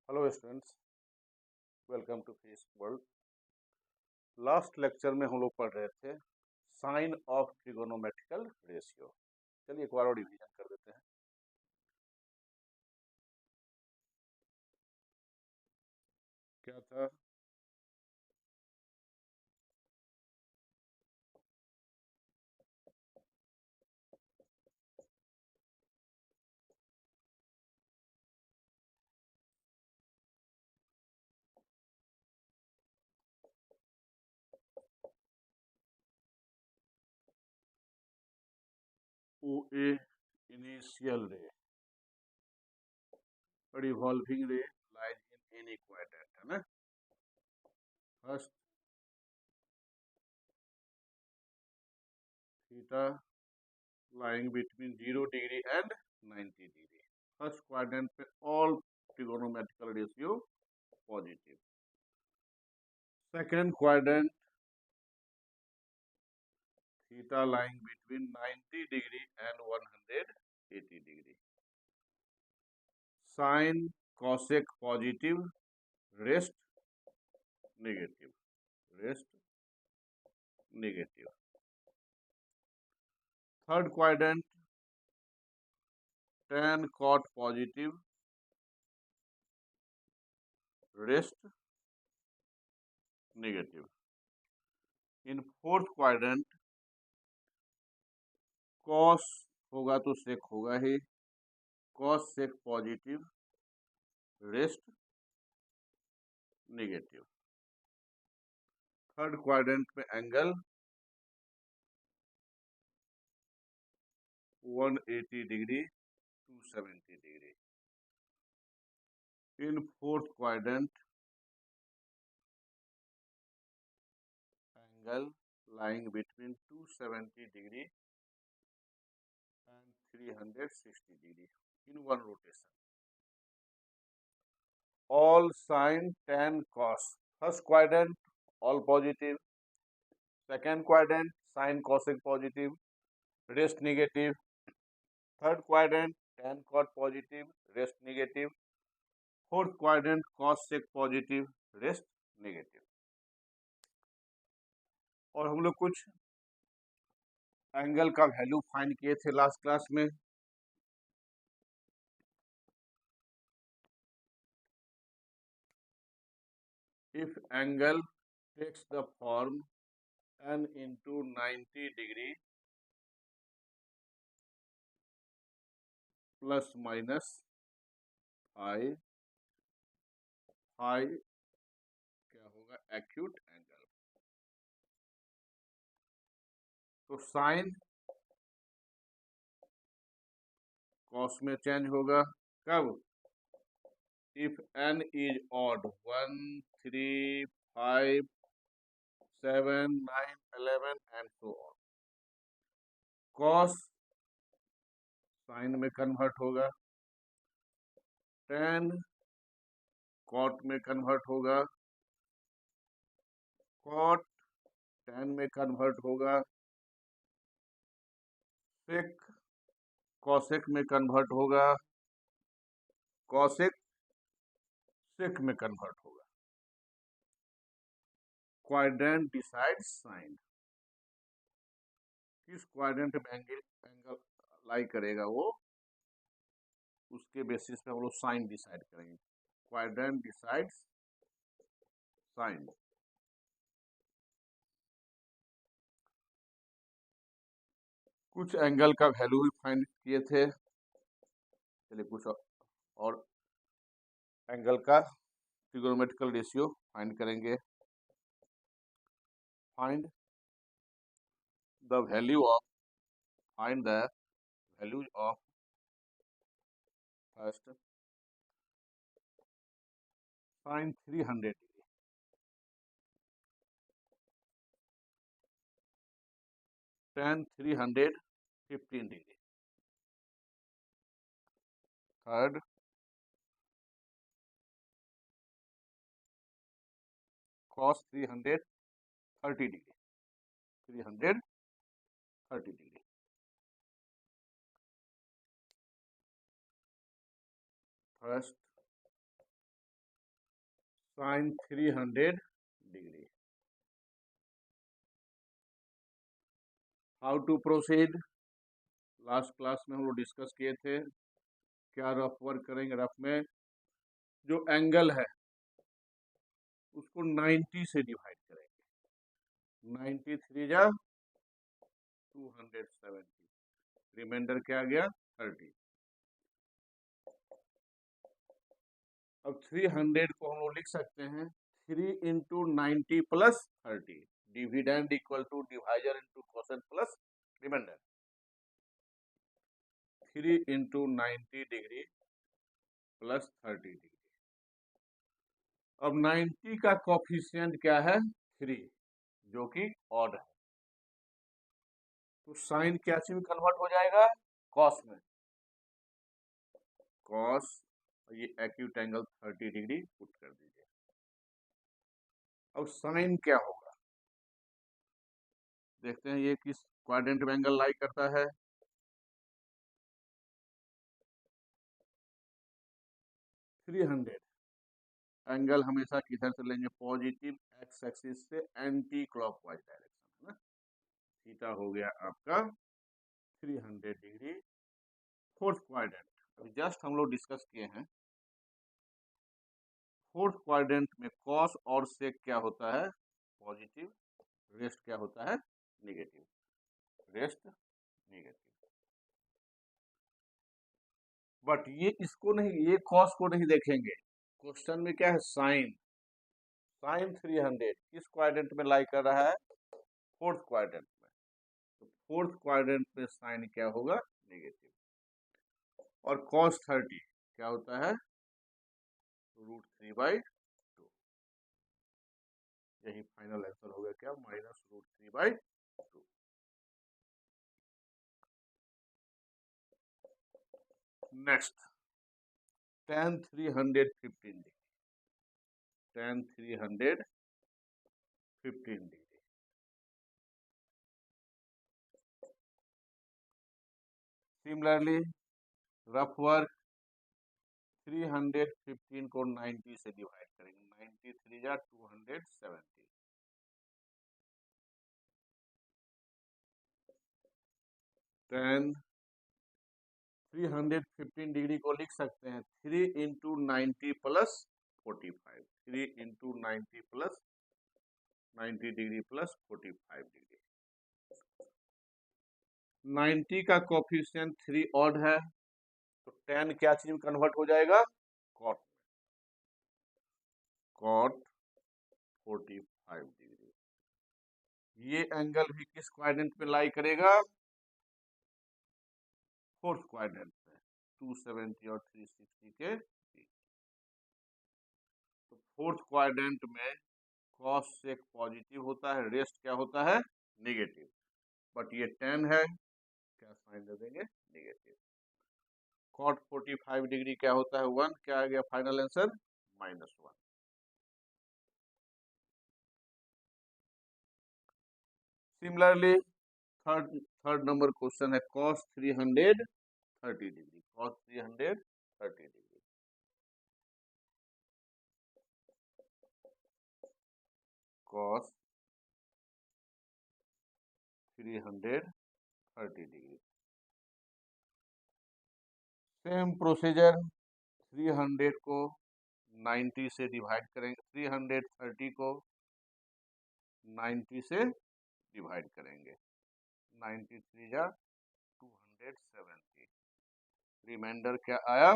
Hello students, welcome to physics world. Last lecture में हम लोग पढ़ रहे थे साइन ऑफ ट्रिगोनोमेट्रिकल रेशियो। चलिए एक बार और रिवीजन कर देते हैं। क्या था? O A initial ray, revolving ray lies in any quadrant, है ना। First theta lying between 0 degree and 90 degree. First quadrant पे all trigonometrical ratio positive. Second quadrant theta lying between 90 degree and 180 degree. Sine cosec positive, rest negative, rest negative. Third quadrant tan cot positive, rest negative. In fourth quadrant cos होगा तो sec होगा ही, cos sec positive, rest negative. Third quadrant में angle 180 degree 270 degree. In fourth quadrant angle lying between 270 degree and 360 degree in one rotation. All sine tan cos. First quadrant all positive. Second quadrant sine cosec positive, rest negative. Third quadrant tan cot positive, rest negative. Fourth quadrant cos sec positive, rest negative. और हम लोग कुछ angle का value find किए थे last class में. If angle takes the form n into 90 degree plus minus phi, phi क्या होगा? Acute angle. तो साइन कॉस में चेंज होगा कब? If n is odd 1 3 5 7 9 11 and so on. Cos sine में कन्वर्ट होगा, टेन कॉट में कन्वर्ट होगा, कॉट टेन में कन्वर्ट होगा, सेक कॉसेक में कन्वर्ट होगा, कॉसेक सेक में कन्वर्ट होगा. Quadrant decides sign. किस क्वाड्रेंट में एंगल लाई करेगा वो, उसके बेसिस पे हम लोग साइन डिसाइड करेंगे. Quadrant decides sign. कुछ एंगल का वैल्यू भी फाइंड किए थे. चलिए कुछ और एंगल का ट्रिगोनोमेट्रिकल रेशियो फाइंड करेंगे. Find the value of find the value of first sine 300 degree, tan 315 degree. Third cos 330 degree, 330 degree. First sine 300 degree. How to proceed, last class में हम लोग डिस्कस किए थे। क्या रफ वर्क करेंगे? Rough में जो एंगल है उसको 90 से डिवाइड करेंगे। 93 जा 270, रिमाइंडर क्या आ गया 30। अब 300 को हम लोग लिख सकते हैं 3 into 90 plus 30, dividend equal to divisor into quotient plus remainder. 3 into 90 degree plus 30 degree. अब 90 का कोफिशिएंट क्या है 3, जो कि ऑड है, तो साइन क्या चीज में कन्वर्ट हो जाएगा कॉस में। कॉस, ये एक्यूट एंगल 30 डिग्री पुट कर दीजिए। अब साइन क्या होगा देखते हैं, ये किस क्वाड्रेंट में एंगल लाई करता है। 300 एंगल हमेशा किधर से लेंगे, पॉजिटिव एक्स एक्सिस से एंटी क्लॉकवाइज डायरेक्शन है ना। थीटा हो गया आपका 300 डिग्री। फोर्थ क्वाड्रेंट अभी जस्ट हम लोग डिस्कस किए हैं। फोर्थ क्वाड्रेंट में कॉस और सेक क्या होता है पॉजिटिव, रेस्ट क्या होता है नेगेटिव, रेस्ट नेगेटिव। बट ये इसको नहीं, ये कॉस को नहीं देखेंगे। क्वेश्चन में क्या है साइन, साइन 300 किस क्वाड्रेंट में लाई कर रहा है फोर्थ क्वाड्रेंट में, तो फोर्थ क्वाड्रेंट में साइन क्या होगा नेगेटिव। और कॉस 30 क्या होता है √3/2। यही फाइनल आंसर हो गया क्या -√3/2। Next tan 315 degree, tan 315 degree. Similarly rough work 315 को 90 से डिवाइड करेंगे। 93 जा 270, tan 315 डिग्री को लिख सकते हैं 3 into 90 plus 45, 3 into 90 plus 90 degree plus 45 degree. 90 का कोफिशिएंट 3 ऑड है, तो tan क्या चीज में कन्वर्ट हो जाएगा कॉट, कॉट 45 डिग्री। ये एंगल भी किस क्वाड्रेंट में लाई करेगा फोर्थ क्वाड्रेंट में, 270 और 360 के बीच। तो फोर्थ क्वाड्रेंट में कॉस सेक पॉजिटिव होता है, रेस्ट क्या होता है नेगेटिव, बट ये tan है, क्या साइन दे देंगे नेगेटिव। कॉट 45 डिग्री क्या होता है 1, क्या आ गया final answer -1। Similarly third number question है cos 330 degree, cos 330 degree. cos 330 degree. Same procedure, 300 को 90 से डिवाइड करेंगे, 330 को 90 से डिवाइड करेंगे। 93 जा 270, रिमाइंडर क्या आया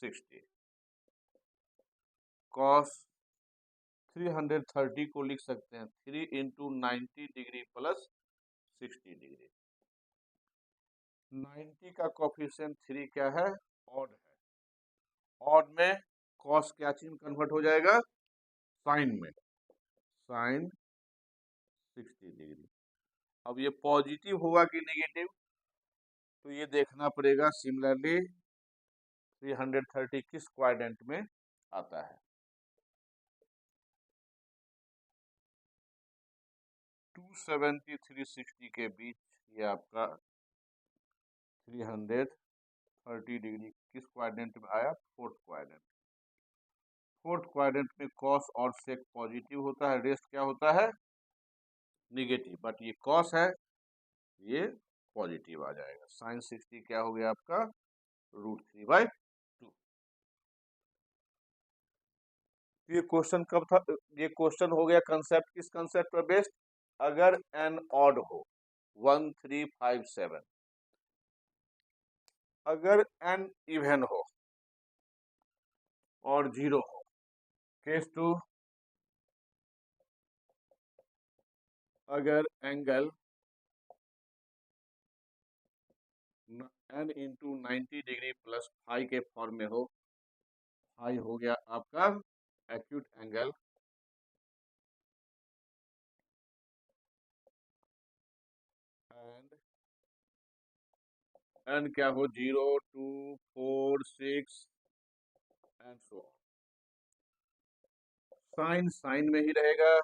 60। cos 330 को लिख सकते हैं 3 इंटू 90 डिग्री प्लस 60 डिग्री। 90 का कोफिशिएंट 3 क्या है ऑड है, ऑड में cos क्या चीज में कन्वर्ट हो जाएगा साइन में, साइन 60 डिग्री। अब ये पॉजिटिव होगा कि नेगेटिव, तो ये देखना पड़ेगा। सिमिलरली 330 किस क्वाड्रेंट में आता है, 270 360 के बीच। ये आपका 330 डिग्री किस क्वाड्रेंट में आया फोर्थ क्वाड्रेंट। फोर्थ क्वाड्रेंट में कॉस और सेक पॉजिटिव होता है, रेस्ट क्या होता है निगेटिव, बट ये कॉस है ये पॉजिटिव आ जाएगा। साइन 60 क्या हो गया आपका √3/2। ये क्वेश्चन कब था, ये क्वेश्चन हो गया कंसेप्ट, किस कंसेप्ट पर बेस्ड, अगर एन ऑड हो 1 3 5 7, अगर एन इवन हो और 0 हो, केस 2, अगर angle n into 90 degree plus phi के फॉर्म में हो, फाई हो गया आपका एक्यूट एंगल, एंड n क्या हो 0 2 4 6 and so on. Sine sine में ही रहेगा,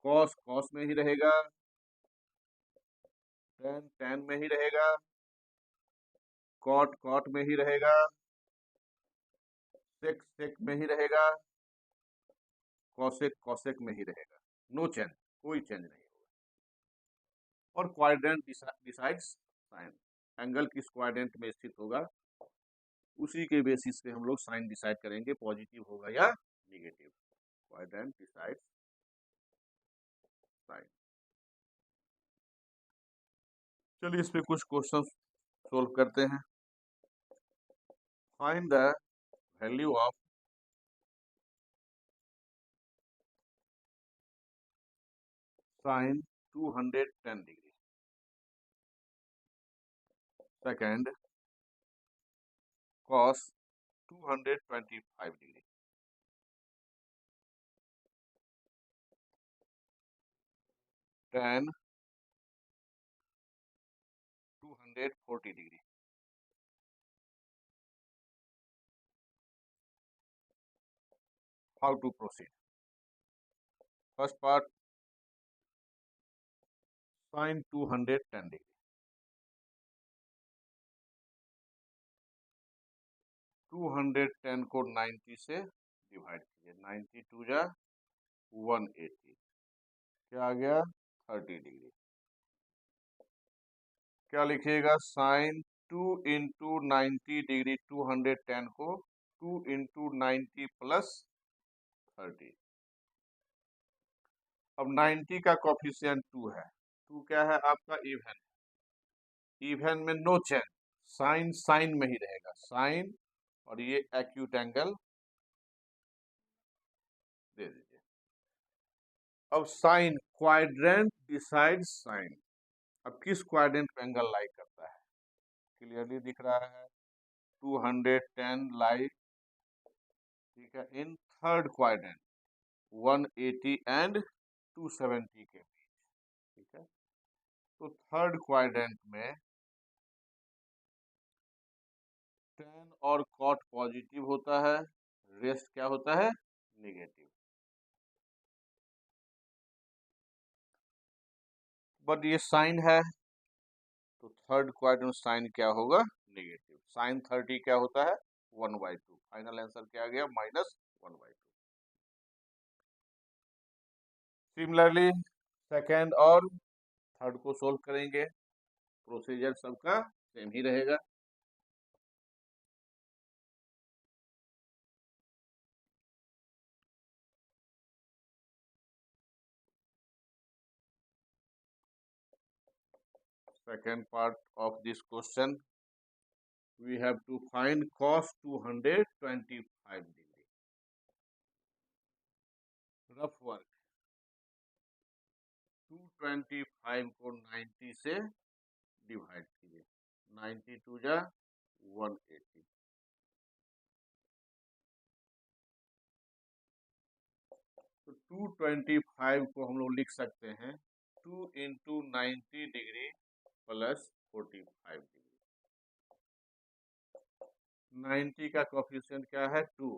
कॉस कॉस में ही रहेगा, टेन टेन में ही रहेगा, कॉट कॉट में ही रहेगा, सेक सेक में ही रहेगा, कॉसेक कॉसेक में ही रहेगा। नो चेंज, कोई चेंज नहीं होगा। और क्वाड्रेंट डिसाइड्स साइन, एंगल किस क्वाड्रेंट में स्थित होगा उसी के बेसिस पे हम लोग साइन डिसाइड करेंगे, पॉजिटिव होगा या निगेटिव। Quadrant decides sign. चलिए इस पे कुछ क्वेश्चन सोल्व करते हैं। Find the value of sine 210 degree, second cos 225 degree, tan 240 degree, how to proceed. First part sine 210 degree, 210 को 90 से डिवाइड कीजिए, 90 टू जा 180, क्या आ गया 30 डिग्री। क्या लिखिएगा साइन 2 इंटू 90 डिग्री, 210 को 2 इंटू 90 प्लस 30। अब 90 का कोफिशिएंट 2 है, 2 क्या है आपका इवन, इवन में नो चेंज, साइन साइन में ही रहेगा, साइन और ये एक्यूट एंगल दे दीजिए। अब साइन क्वाड्रेंट डिसाइड साइन, अब किस क्वाड्रेंट पे एंगल लाई करता है क्लियरली दिख रहा है, 210 लाई, ठीक है, इन थर्ड क्वाड्रेंट 180 एंड 270 के बीच, ठीक है। तो थर्ड क्वाड्रेंट में टेन और कॉट पॉजिटिव होता है, रेस्ट क्या होता है निगेटिव, बट ये साइन है तो थर्ड क्वाड्रेंट साइन क्या होगा निगेटिव, साइन 30 क्या होता है 1/2, फाइनल आंसर क्या आ गया -1/2। सिमिलरली सेकेंड और थर्ड को सोल्व करेंगे, प्रोसीजर सबका सेम ही रहेगा। Second part of this question, we have to find cos 225 degree. Rough work, 225 को 90 से डिवाइड कीजिए, 90 टू जा 180, तो 225 को हम लोग लिख सकते हैं 2 इंटू 90 डिग्री प्लस 45 डिग्री, 90 का कोफिशिएंट क्या है 2,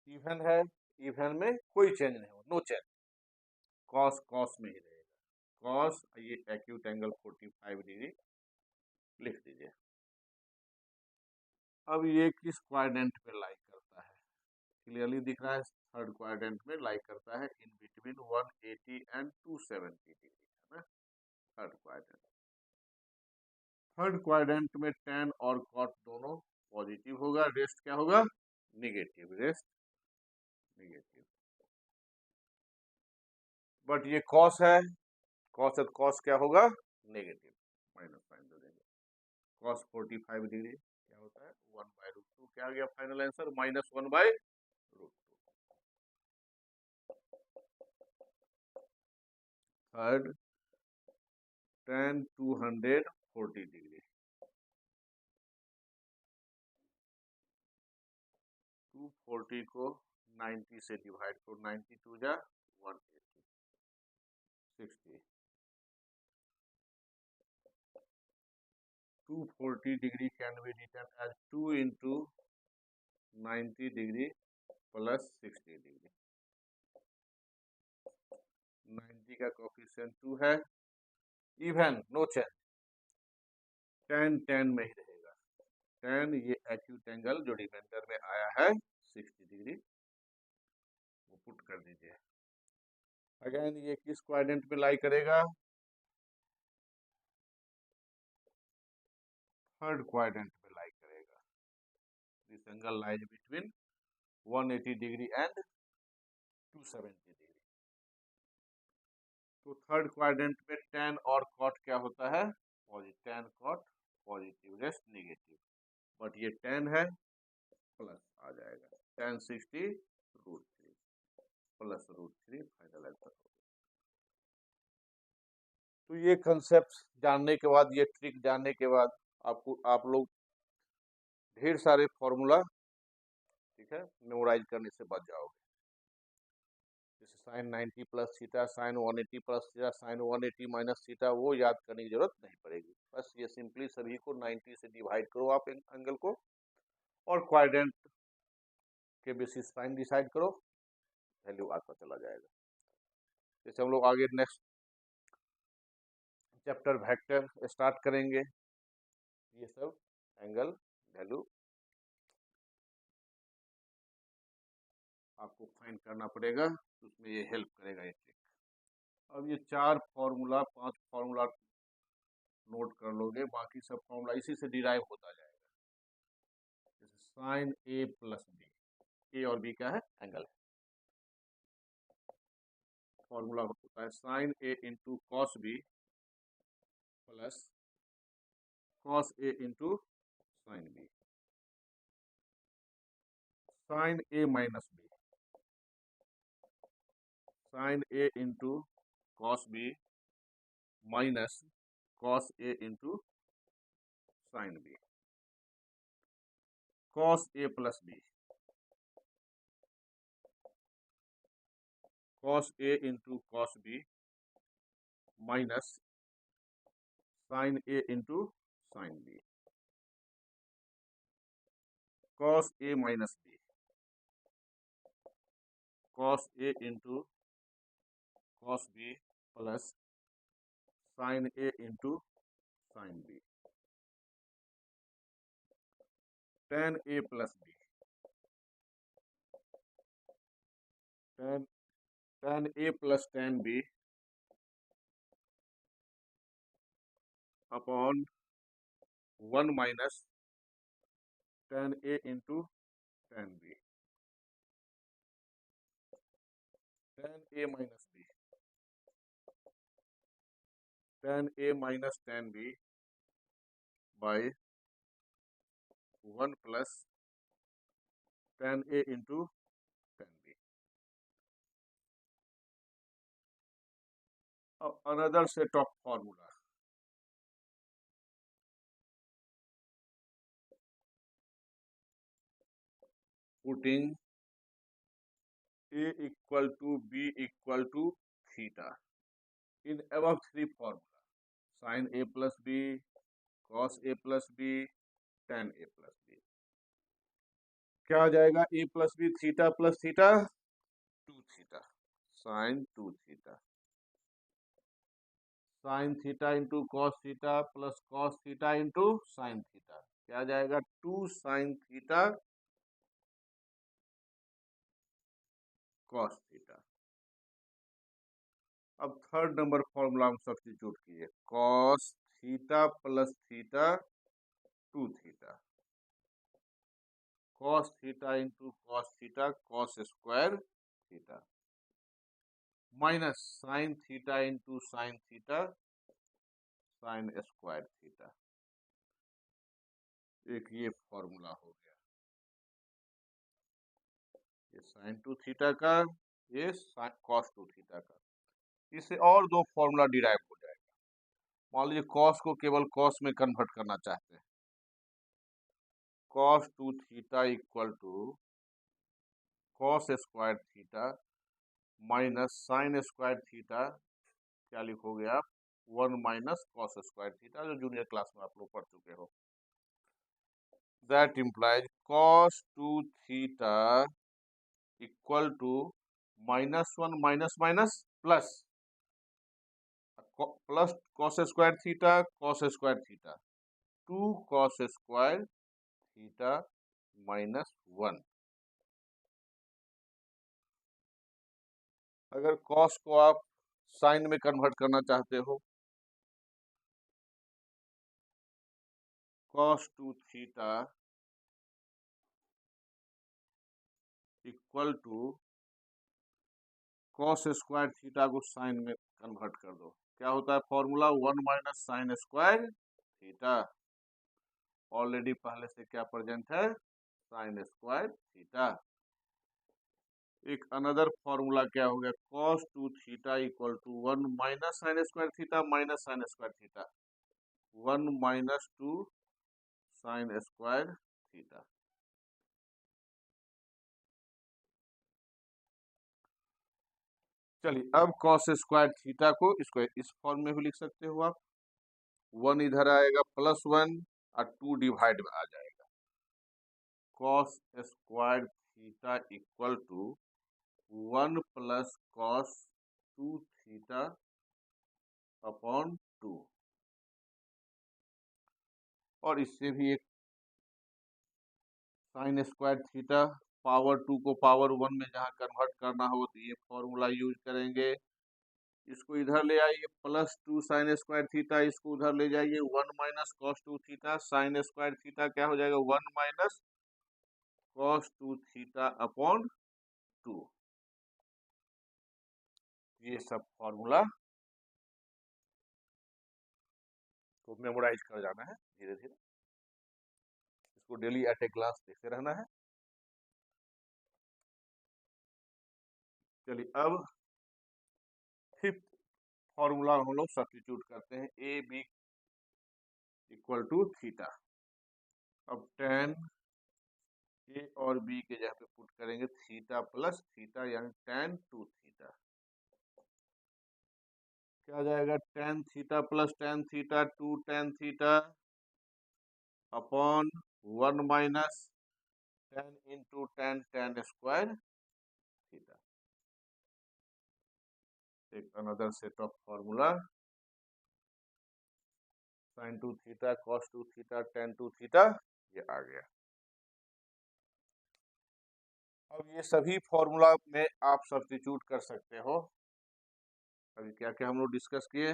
इवन है, इवन में कोई चेंज नहीं हो, नो चेंज, कॉस कॉस में ही रहेगा, कॉस ये एक्यूट एंगल 45 डिग्री लिख दीजिए। अब ये किस क्वाड्रेंट पे लाई कर क्लियरली दिख रहा है, थर्ड क्वाड्रेंट में लाई करता है इन बिटवीन 180 एंड 270 डिग्री, है ना, थर्ड क्वाड्रेंट। थर्ड क्वाड्रेंट में tan और cot दोनों पॉजिटिव होगा, रेस्ट क्या होगा, निगेटिव, रेस्ट निगेटिव। बट ये cos है, cos है तो cos क्या होगा, नेगेटिव, माइनस साइन दे देंगे। cos 45 डिग्री क्या होता है, 1/√2, क्या आ गया final answer, -1/√2। Third tan 240 degree, 240 को 90 से डिवाइड करो, 92 जा 180, 60, 240 degree can be written as 2 into 90 degree plus 60 degree। 90 का कोफिशिएंट 2 है, even know change, tan tan में ही रहेगा, tan ये एक्यूट एंगल जो रिमाइंडर में आया है 60 डिग्री, वो पुट कर दीजिए। अगेन ये किस क्वाड्रेंट में लाई करेगा, थर्ड क्वाड्रेंट में लाई करेगा। This angle lies between 180 degree and 270 degree. तो थर्ड क्वाड्रेंट में tan और cot क्या होता है, positive, tan cot positive, rest negative, but ये tan है प्लस आ जाएगा, tan 60√3 प्लस √3 फाइनल आंसर हो गया। तो ये कंसेप्ट जानने के बाद, ये ट्रिक जानने के बाद आप लोग ढेर सारे फॉर्मूला, ठीक है, मेमोराइज करने से बच जाओगे। जैसे sine 90 plus theta, sine 180 plus theta, sine 180 minus theta, वो याद करने की जरूरत नहीं पड़ेगी। बस ये सिंपली सभी को 90 से डिवाइड करो आप एंगल को, और क्वाड्रेंट के बेसिस साइन डिसाइड करो, वैल्यू आता चला जाएगा। जैसे हम लोग आगे नेक्स्ट चैप्टर वेक्टर स्टार्ट करेंगे, ये सब एंगल वैल्यू आपको फाइंड करना पड़ेगा, तो उसमें ये हेल्प करेगा ये ट्रिक। अब ये 4 फॉर्मूला 5 फॉर्मूला नोट कर लोगे, बाकी सब फॉर्मूला इसी से डिराइव होता जाएगा। जैसे sine A plus B, A और बी क्या है, एंगल है। फॉर्मूला होता है sine A into cos B plus cos A into sine B, sine A minus B, sine A into cos B minus cos A into sine B, cos A plus B, cos A into cos B minus sine A into sine B, cos A minus B, cos A into cos B plus sine A into sine B, tan A plus B, tan A plus tan B upon 1 minus tan A into tan B, tan A minus B, tan A minus tan B by 1 plus tan A into tan B. अब another set of formula, putting a equal to b equal to theta in above 3 formula, sin a plus b, cos a plus b, tan a plus b, क्या आ जाएगा, a plus b theta plus theta 2 theta, sine 2 theta, sine theta into cos theta plus cos theta into sine theta, क्या आ जाएगा, 2 sine theta cos theta. अब third number formula हम substitute किए, cos theta plus theta two theta, cos theta into cos theta cos square theta, minus sine theta into sine theta sine square theta. एक ये formula हो गया, ये sign two theta का, ये cos two theta का। इससे और दो फॉर्मूला डिराइव हो जाएगा। मान लीजिए कॉस को केवल कॉस में कन्वर्ट करना चाहते हैं, cos two theta equal to cos square theta minus sine square theta, क्या लिखोगे आप, 1 - कॉस स्क्वायर थीटा, जो जूनियर क्लास में आप लोग पढ़ चुके हो। That implies cos two theta equal to -1 minus minus plus, plus cos square theta cos square theta, 2 cos square theta -1। अगर कॉस को आप साइन में कन्वर्ट करना चाहते हो, cos two theta equal to cos square theta को sine में convert कर दो, क्या होता है formula, 1 - sine square theta. Already पहले से क्या प्रेजेंट है, साइन स्क्वायर थीटा। एक अनदर फॉर्मूला क्या हो गया, cos two theta equal to 1 - sine square theta minus sine square theta, 1 - 2 sine square theta. चलिए अब कॉस स्क्वायर थीटा को इसको इस फॉर्म में भी लिख सकते हो आप, 1 इधर आएगा +1 और 2 डिवाइड में आ जाएगा, cos square theta equal to 1 + cos two theta upon 2। और इससे भी एक साइन स्क्वायर थीटा, पावर 2 को पावर 1 में जहाँ कन्वर्ट करना हो तो ये फॉर्मूला यूज करेंगे। इसको इधर ले आइए, +2 साइन स्क्वायर थीटा, इसको उधर ले जाइए, 1 - cos two theta sine square theta, क्या हो जाएगा, 1 - कॉस टू थीटा अपॉन 2। ये सब फॉर्मूला को मेमोराइज कर जाना है धीरे धीरे, इसको डेली एट ए क्लास देखते रहना है। चलिए अब फिफ्थ फॉर्मूला हम लोग सब्स्टिट्यूट करते हैं, A B equal to theta. अब tan ए और बी के जगह पे पुट करेंगे थीटा प्लस थीटा, यानी tan टू थीटा, क्या आ जाएगा, tan theta plus tan theta 2 tan theta upon 1 - tan into tan square theta. एक another set of formula, sine two theta cos two theta tan two theta, ये आ गया। अब ये सभी फॉर्मूला में आप सब्स्टिट्यूट कर सकते हो। अभी क्या क्या हम लोग डिस्कस किए,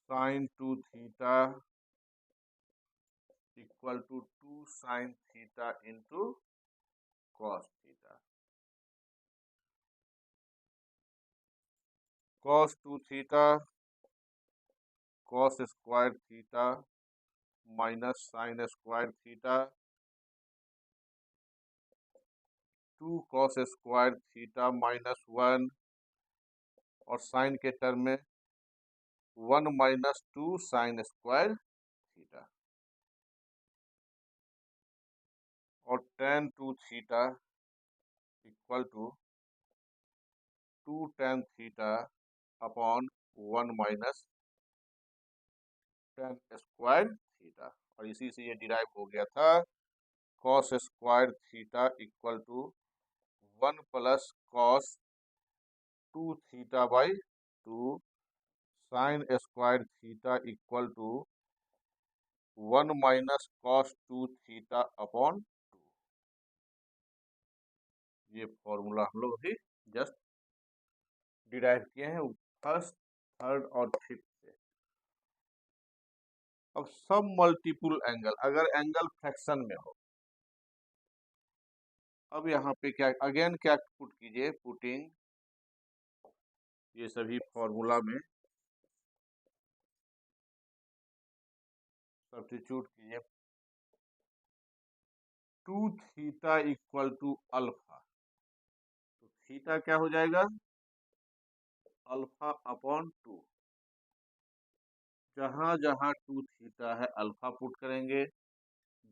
sine two theta equal to 2 sine theta into cos theta, cos two theta cos square theta minus sine square theta 2 cos square theta -1, और साइन के टर्म में 1 - 2 साइन स्क्वायर थीटा, और tan two theta equal to 2 tan theta upon 1 - tan square theta. और इसी से ये derive हो गया था, cos square theta equal to 1 + cos two theta by 2 sine square theta equal to 1 - cos two theta upon 2। ये formula हम लोग अभी जस्ट डिराइव किए हैं फर्स्ट, थर्ड और फिफ्थ से। अब सब मल्टीपल एंगल, अगर एंगल फ्रैक्शन में हो, अब यहाँ पे क्या अगेन क्या पुट कीजिए, पुटिंग ये सभी फॉर्मूला में सब्स्टिट्यूट कीजिए। 2 थीटा इक्वल टू अल्फा, तो थीटा क्या हो जाएगा, अल्फा अपॉन 2। जहां जहां 2 थीटा है अल्फा पुट करेंगे,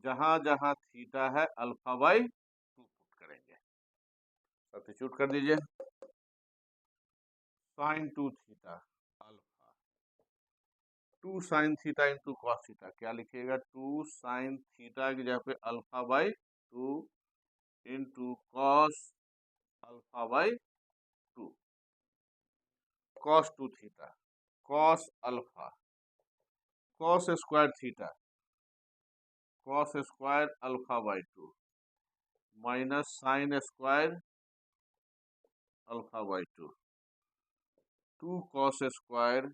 जहां जहां थीटा है अल्फा बाई 2 पुट करेंगे। सब्स्टिट्यूट कर दीजिए, sine 2 theta alpha, 2 sine theta into cos theta, क्या लिखिएगा, 2 साइन थीटा की जगह पे alpha by 2 into cos alpha by 2, cos 2 theta, cos alpha, cos square theta, cos square alpha by 2 minus sine square alpha by 2, 2 cos square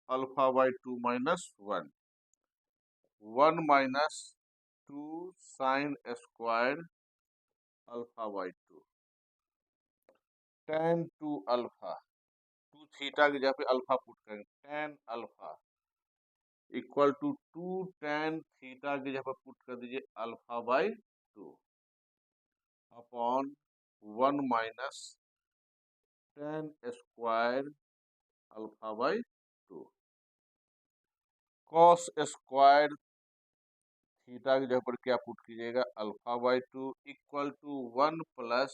alpha by 2 minus 1, 1 minus 2 sine square alpha by 2, tan 2 alpha, 2 theta की जगह पे alpha put करेंगे, tan alpha equal to 2 tan theta की जगह पे put कर दीजिए alpha by 2 upon 1 minus tan square alpha by 2, cos square theta की जगह पर क्या पुट कीजिएगा, alpha by 2 equal to 1 plus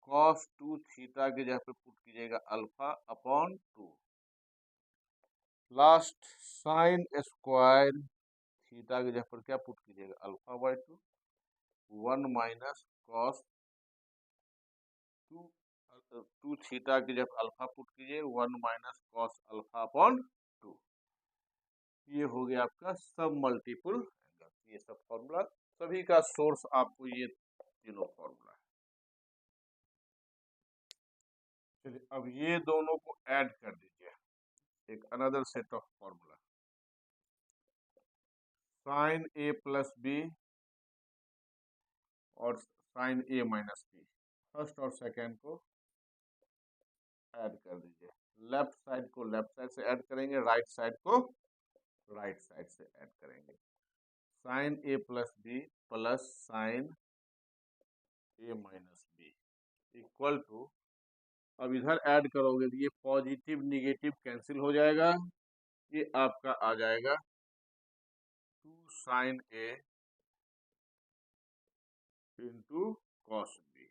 cos 2 theta की जगह पे पुट कीजिएगा alpha upon 2, last sine square theta की जगह पर क्या पुट कीजिएगा, alpha by 2, 1 minus cos 2 theta की जगह अल्फा पुट कीजिए, 1 माइनस कॉस अल्फा अपॉन 2। ये हो गया आपका सब मल्टीपल एंगल। ये सब फॉर्मूला, सभी का सोर्स आपको ये तीनों फॉर्मूला है। चलिए अब ये दोनों को ऐड कर दीजिए, एक another set of formula, sine A plus B और sine A minus B, first और सेकेंड को ऐड कर दीजिए। लेफ्ट साइड को लेफ्ट साइड से ऐड करेंगे, राइट साइड को राइट साइड से ऐड करेंगे। Sine A plus B plus sine A minus B equal to, अब इधर ऐड करोगे तो ये पॉजिटिव निगेटिव कैंसिल हो जाएगा, ये आपका आ जाएगा 2 sign A into cos B.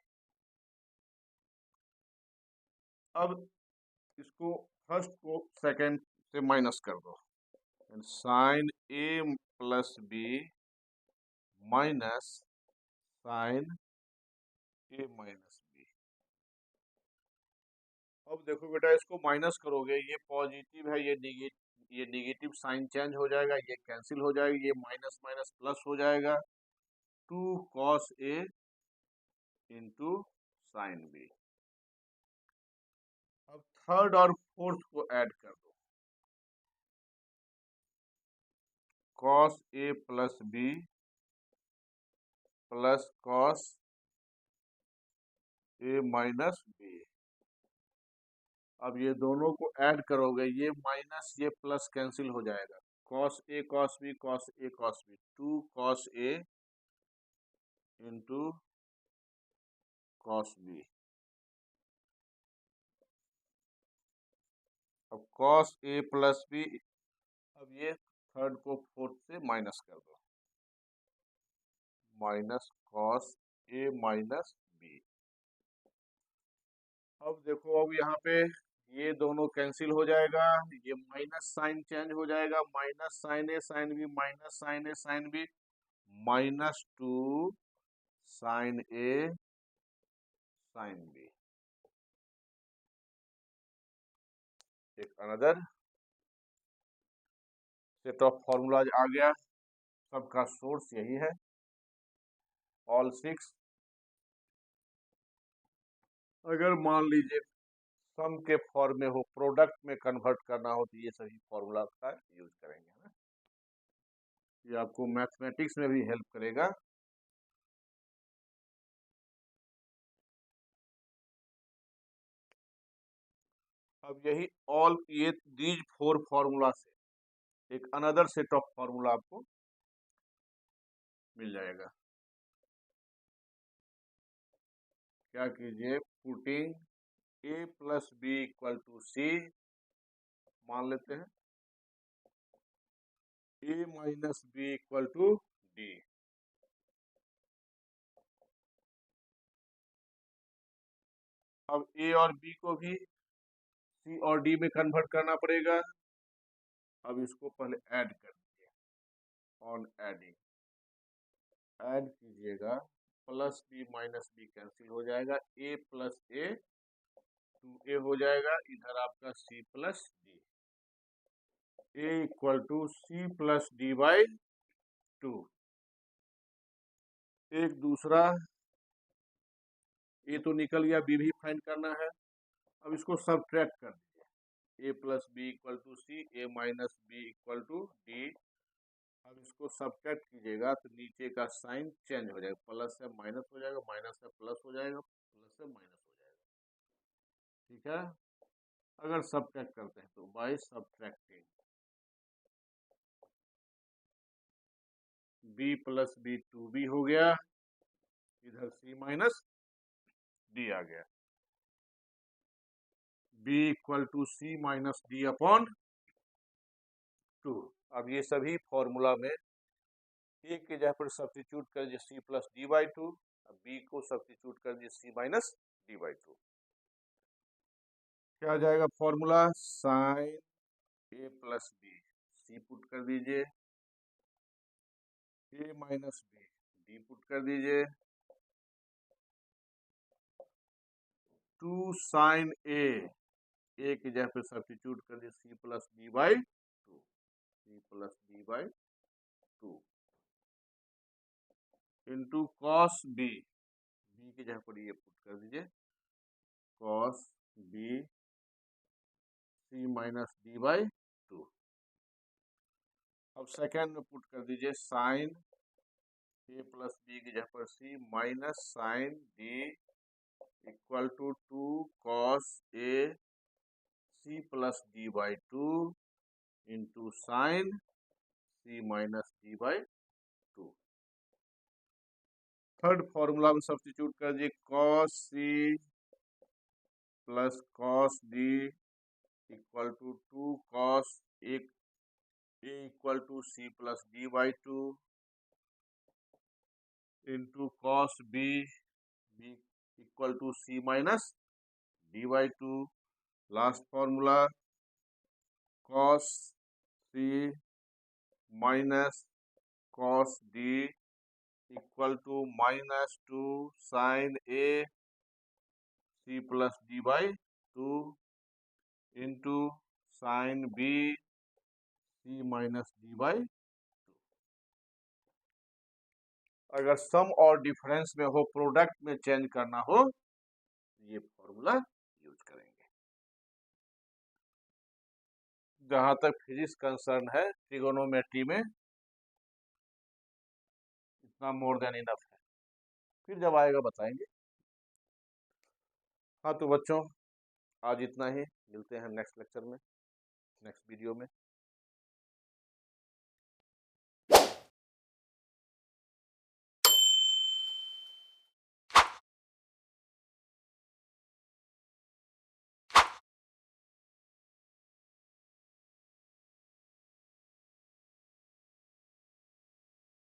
अब इसको फर्स्ट को सेकंड से माइनस कर दो, sign A plus B minus sine A minus B. अब देखो बेटा, इसको माइनस करोगे, ये पॉजिटिव है, ये निगेटिव साइन चेंज हो जाएगा, ये कैंसिल हो जाएगा, ये माइनस माइनस प्लस हो जाएगा, 2 cos A into sine B. अब थर्ड और फोर्थ को ऐड कर दो, cos A plus B plus cos A minus B. अब ये दोनों को ऐड करोगे, ये माइनस ये प्लस कैंसिल हो जाएगा, cos A cos B cos A cos B, 2 cos A into cos B. अब कॉस ए प्लस बी, अब ये थर्ड को फोर्थ से माइनस कर दो, minus cos A minus B. अब देखो, अब यहाँ पे ये दोनों कैंसिल हो जाएगा, ये माइनस साइन चेंज हो जाएगा, माइनस साइन ए साइन बी माइनस साइन ए साइन बी, माइनस 2 साइन ए साइन बी। एक अनदर सेट ऑफ फॉर्मूलाज आ गया, सबका सोर्स यही है ऑल 6। अगर मान लीजिए सम के फॉर्म में हो, प्रोडक्ट में कन्वर्ट करना हो, तो ये सभी फॉर्मूला का यूज करेंगे, है ना। ये आपको मैथमेटिक्स में भी हेल्प करेगा। अब यही ऑल ये दीज 4 फॉर्मूला से एक अनदर सेट ऑफ फॉर्मूला आपको मिल जाएगा। क्या कीजिए, putting a plus B equal to C, मान लेते हैं a minus B equal to D. अब a और b को भी c और d में कन्वर्ट करना पड़ेगा। अब इसको पहले ऐड कर दीजिए, ऑन एडिंग ऐड कीजिएगा, plus B minus B cancel हो जाएगा, a प्लस ए 2a हो जाएगा, इधर आपका c plus D, a equal to c plus D by 2। एक दूसरा a तो निकल गया, b भी फाइंड करना है। अब इसको सबट्रैक्ट कर दीजिए, a plus B equal to C, a minus B equal to D. अब इसको सबट्रैक्ट कीजिएगा तो नीचे का साइन चेंज हो जाएगा, प्लस से माइनस हो जाएगा, माइनस से प्लस हो जाएगा, प्लस से माइनस हो जाएगा। ठीक है, अगर सबट्रैक्ट करते हैं तो by subtracting b plus B 2b हो गया, इधर c माइनस डी आ गया, b equal to C minus D upon 2। अब ये सभी फॉर्मूला में a के जगह पर सब्स्टिट्यूट कर दीजिए c plus D by 2, b को सब्स्टिट्यूट कर दीजिए c माइनस डी बाई 2। क्या आ जाएगा formula, sine a plus B, C put कर दीजिए, a minus B D put कर दीजिए, 2 साइन a की जगह पे सब्स्टिट्यूट कर दीजिए c plus D by 2, c plus D by 2 into cos B, B की जगह पर ये पुट कर दीजिए, cos B C minus D by 2। अब सेकेंड में पुट कर दीजिए साइन ए प्लस बी की जगह पर C minus sine D equal to 2 cos A C plus D by 2 into sine C minus D by 2। Third formula में substitute कर दीजिए, cos C plus cos D equal to 2 cos A equal to C plus D by 2 into cos B equal to C minus D by 2। Last formula cos C minus cos D equal to minus 2 sign A C plus D by 2 into sine B C minus D by 2। अगर सम और difference में हो, product में change करना हो, ये formula use करेंगे। जहां तक फिजिक्स कंसर्न है, ट्रिगोनोमेट्री में इतना मोर देन इनफ है, फिर जब आएगा बताएंगे। हाँ तो बच्चों, आज इतना ही, मिलते हैं नेक्स्ट लेक्चर में, नेक्स्ट वीडियो में।